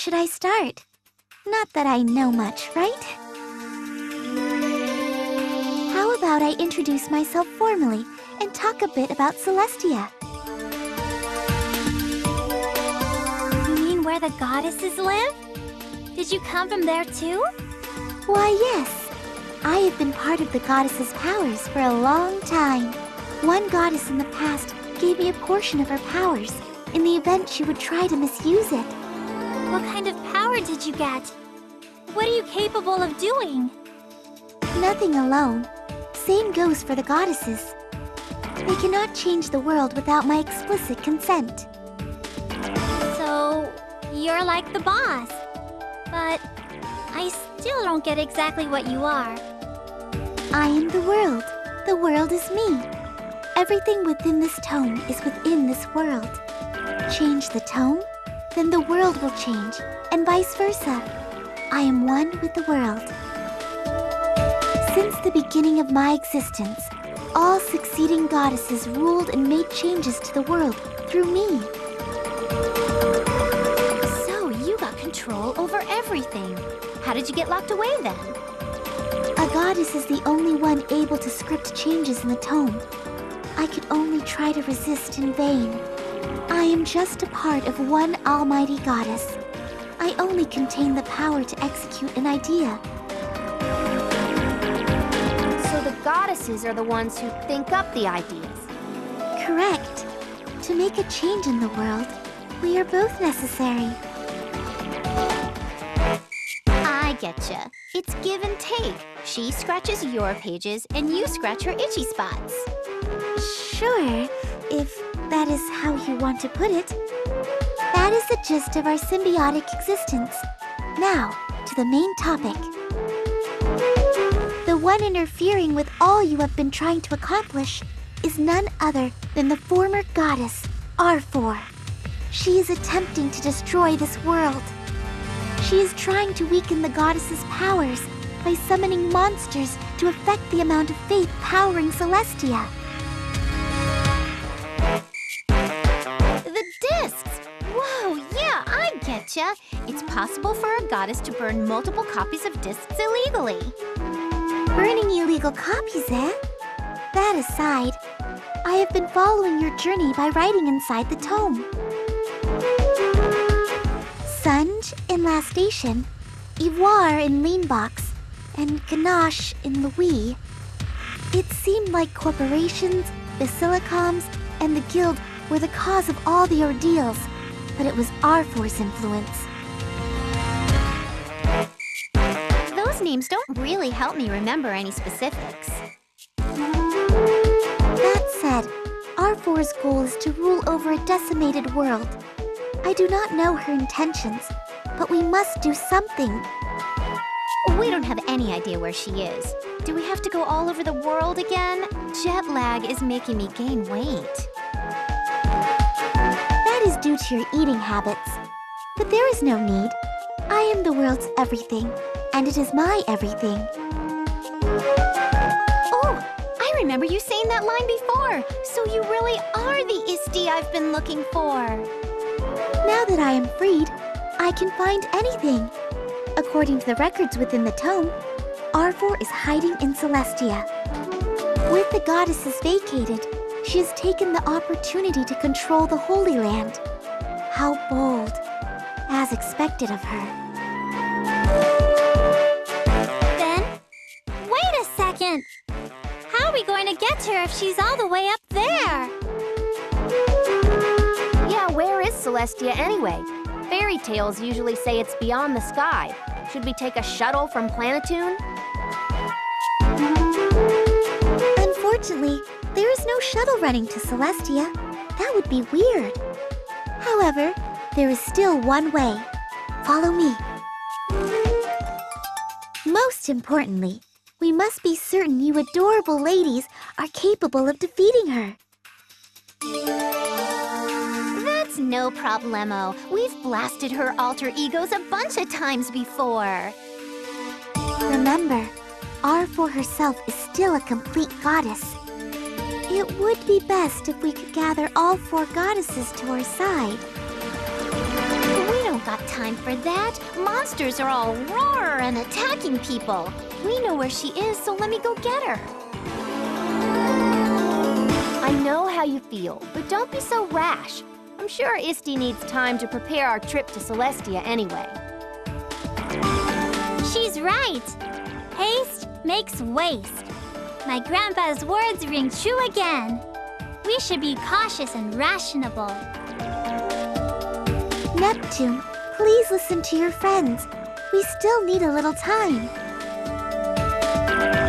should I start? Not that I know much, right? How about I introduce myself formally and talk a bit about Celestia? You mean where the goddesses live? Did you come from there too? Why, yes. I have been part of the goddess's powers for a long time. One goddess in the past gave me a portion of her powers in the event she would try to misuse it. What kind of power did you get? What are you capable of doing? Nothing alone. Same goes for the goddesses. They cannot change the world without my explicit consent. So, you're like the boss. But I still don't get exactly what you are. I am the world. The world is me. Everything within this tome is within this world. Change the tome, then the world will change, and vice versa. I am one with the world. Since the beginning of my existence, all succeeding goddesses ruled and made changes to the world through me. So you got control over everything. How did you get locked away then? A goddess is the only one able to script changes in the tome. I could only try to resist in vain. I am just a part of one almighty goddess. I only contain the power to execute an idea. So the goddesses are the ones who think up the ideas. Correct. To make a change in the world, we are both necessary. I getcha. It's give and take. She scratches your pages and you scratch her itchy spots. Sure, if that is how you want to put it. That is the gist of our symbiotic existence. Now, to the main topic. The one interfering with all you have been trying to accomplish is none other than the former goddess, R4. She is attempting to destroy this world. She is trying to weaken the goddess's powers by summoning monsters to affect the amount of faith powering Celestia. The discs! Whoa, yeah, I getcha. It's possible for a goddess to burn multiple copies of discs illegally. Burning illegal copies, eh? That aside, I have been following your journey by writing inside the tome. Sunj in Last Station, Ivoire in Leanbox, and Ganache in Louis. It seemed like corporations, Basilicoms, and the Guild were the cause of all the ordeals, but it was R4's influence. Those names don't really help me remember any specifics. That said, R4's goal is to rule over a decimated world. I do not know her intentions, but we must do something. We don't have any idea where she is. Do we have to go all over the world again? Jet lag is making me gain weight. That is due to your eating habits. But there is no need. I am the world's everything, and it is my everything. Oh, I remember you saying that line before. So you really are the Histy I've been looking for. Now that I am freed, I can find anything. According to the records within the tome, R4 is hiding in Celestia. With the goddesses vacated, she has taken the opportunity to control the Holy Land. How bold, as expected of her. Then, wait a second. How are we going to get her if she's all the way up there? Yeah, where is Celestia anyway? Fairy tales usually say it's beyond the sky. Should we take a shuttle from Planetoon? Unfortunately, there is no shuttle running to Celestia. That would be weird. However, there is still one way. Follow me. Most importantly, we must be certain you adorable ladies are capable of defeating her. That's no problemo. We've blasted her alter egos a bunch of times before. Remember, R4 herself is still a complete goddess. It would be best if we could gather all 4 goddesses to our side. We don't haven't got time for that. Monsters are all roar and attacking people. We know where she is, so let me go get her. I know how you feel, but don't be so rash. I'm sure Histy needs time to prepare our trip to Celestia anyway. She's right. Haste makes waste. My grandpa's words ring true again. We should be cautious and rational. Neptune, please listen to your friends. We still need a little time.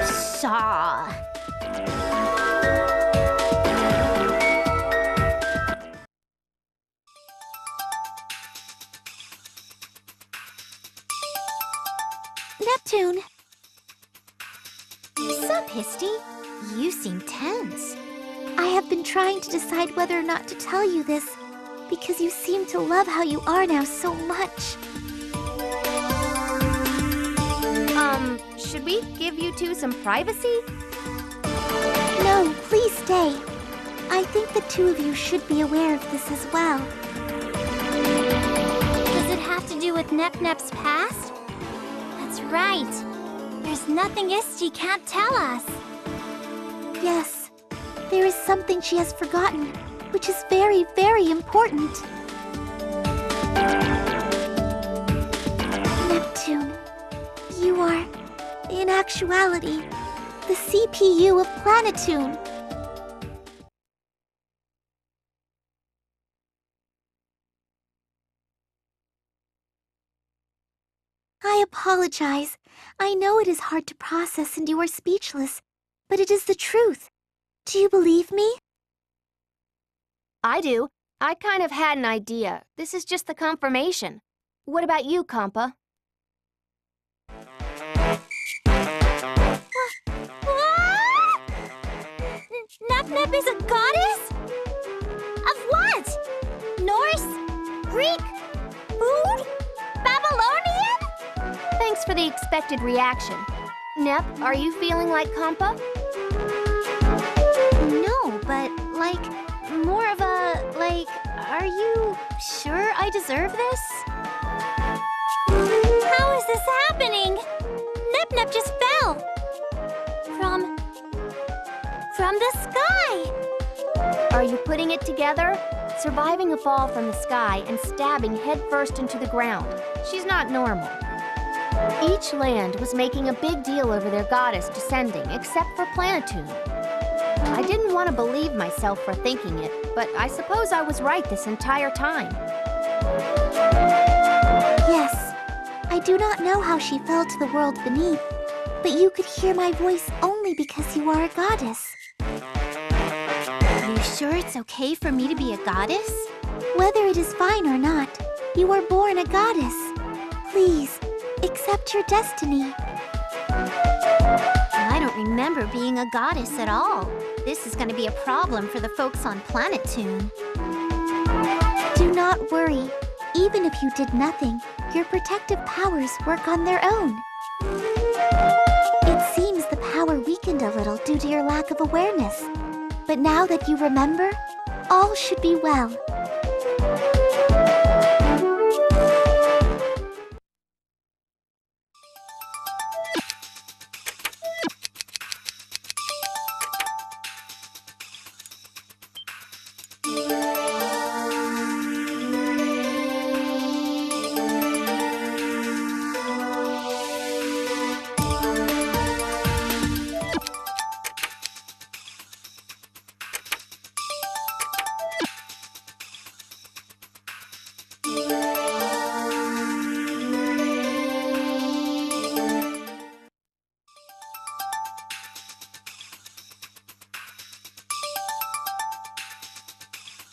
Saw. Neptune! Sup, Histy? You seem tense. I have been trying to decide whether or not to tell you this, because you seem to love how you are now so much. Should we give you two some privacy? No, please stay. I think the two of you should be aware of this as well. Does it have to do with Nep-Nep's past? That's right. There's nothing Histy can't tell us. Yes, there is something she has forgotten, which is very, very important. Neptune, you are, in actuality, the CPU of Planetoon. I apologize. I know it is hard to process and you are speechless, but it is the truth. Do you believe me? I do. I kind of had an idea. This is just the confirmation. What about you, Compa? Nep-Nep is a goddess? Of what? Norse? Greek? Food? Babylonian? Thanks for the expected reaction. Nep, are you feeling like Compa? No, but, like, more of a, like, are you sure I deserve this? How is this happening? Nep-Nep just fell. From the sky! Are you putting it together? Surviving a fall from the sky and stabbing headfirst into the ground. She's not normal. Each land was making a big deal over their goddess descending, except for Planetoon. I didn't want to believe myself for thinking it, but I suppose I was right this entire time. Yes, I do not know how she fell to the world beneath, but you could hear my voice only because you are a goddess. You sure it's okay for me to be a goddess? Whether it is fine or not, you were born a goddess. Please, accept your destiny. I don't remember being a goddess at all. This is going to be a problem for the folks on Planetoon. Do not worry. Even if you did nothing, your protective powers work on their own. It seems the power weakened a little due to your lack of awareness. But now that you remember, all should be well.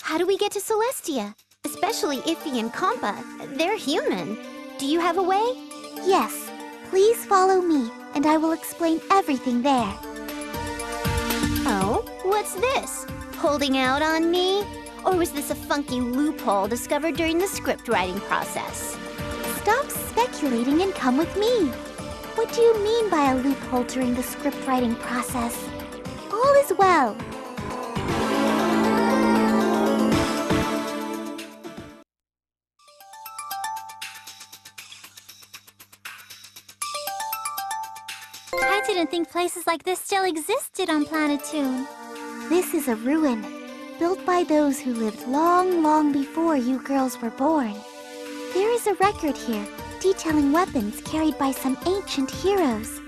How do we get to Celestia? Especially Iffy and Compa. They're human. Do you have a way? Yes, please follow me, and I will explain everything there. Oh, what's this? Holding out on me? Or was this a funky loophole discovered during the script writing process? Stop speculating and come with me. What do you mean by a loophole during the script writing process? All is well. I didn't think places like this still existed on Planet Toon. This is a ruin, built by those who lived long, long before you girls were born. There is a record here detailing weapons carried by some ancient heroes.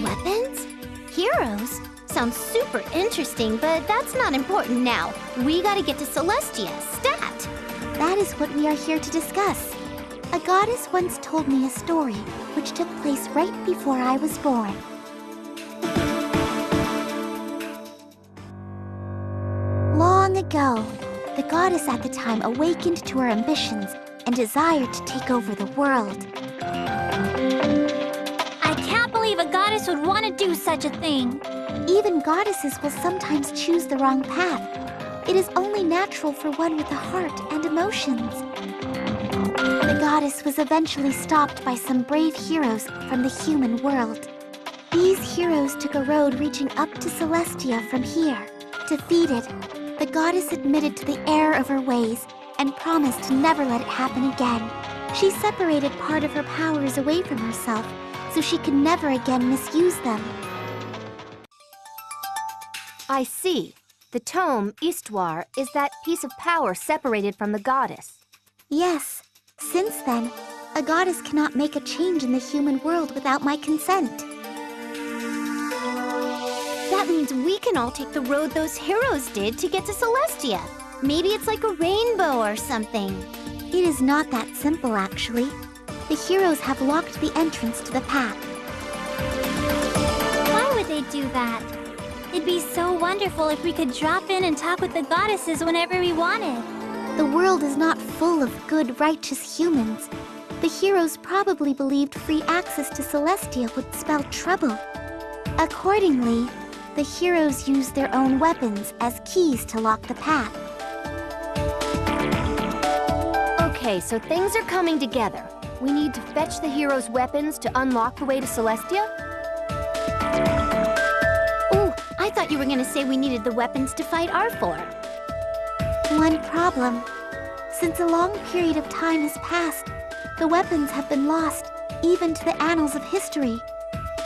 Weapons? Heroes? Sounds super interesting, but that's not important now. We gotta get to Celestia, stat! That is what we are here to discuss. A goddess once told me a story which took place right before I was born. Long ago, the goddess at the time awakened to her ambitions and desired to take over the world. I can't believe a goddess would want to do such a thing. Even goddesses will sometimes choose the wrong path. It is only natural for one with a heart and emotions. The goddess was eventually stopped by some brave heroes from the human world. These heroes took a road reaching up to Celestia from here. Defeated, the goddess admitted to the error of her ways and promised to never let it happen again. She separated part of her powers away from herself so she could never again misuse them. I see. The tome, Histoire, is that piece of power separated from the goddess. Yes. Since then, a goddess cannot make a change in the human world without my consent. That means we can all take the road those heroes did to get to Celestia. Maybe it's like a rainbow or something. It is not that simple, actually. The heroes have locked the entrance to the path. Why would they do that? It'd be so wonderful if we could drop in and talk with the goddesses whenever we wanted. The world is not full of good, righteous humans. The heroes probably believed free access to Celestia would spell trouble. Accordingly, the heroes used their own weapons as keys to lock the path. Okay, so things are coming together. We need to fetch the heroes' weapons to unlock the way to Celestia? Ooh, I thought you were gonna say we needed the weapons to fight R4. One problem. Since a long period of time has passed, the weapons have been lost, even to the annals of history.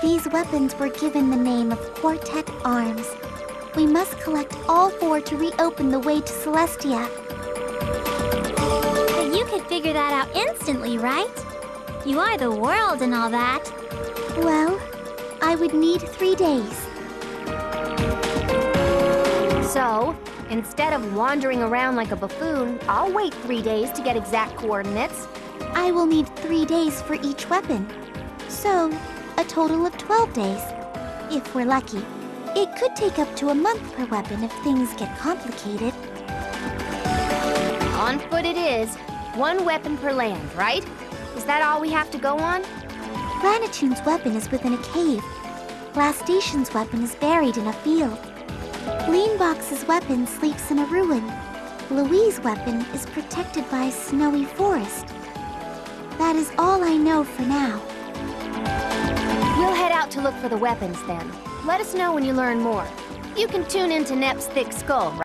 These weapons were given the name of Quartet Arms. We must collect all 4 to reopen the way to Celestia. But you could figure that out instantly, right? You are the world and all that. Well, I would need 3 days. So, instead of wandering around like a buffoon, I'll wait 3 days to get exact coordinates. I will need 3 days for each weapon. So, a total of 12 days, if we're lucky. It could take up to a month per weapon if things get complicated. On foot it is. 1 weapon per land, right? Is that all we have to go on? Planetoon's weapon is within a cave. Blastation's weapon is buried in a field. Leanbox's weapon sleeps in a ruin. Louise's weapon is protected by a snowy forest. That is all I know for now. We'll head out to look for the weapons then. Let us know when you learn more. You can tune into Nep's Thick Skull, right?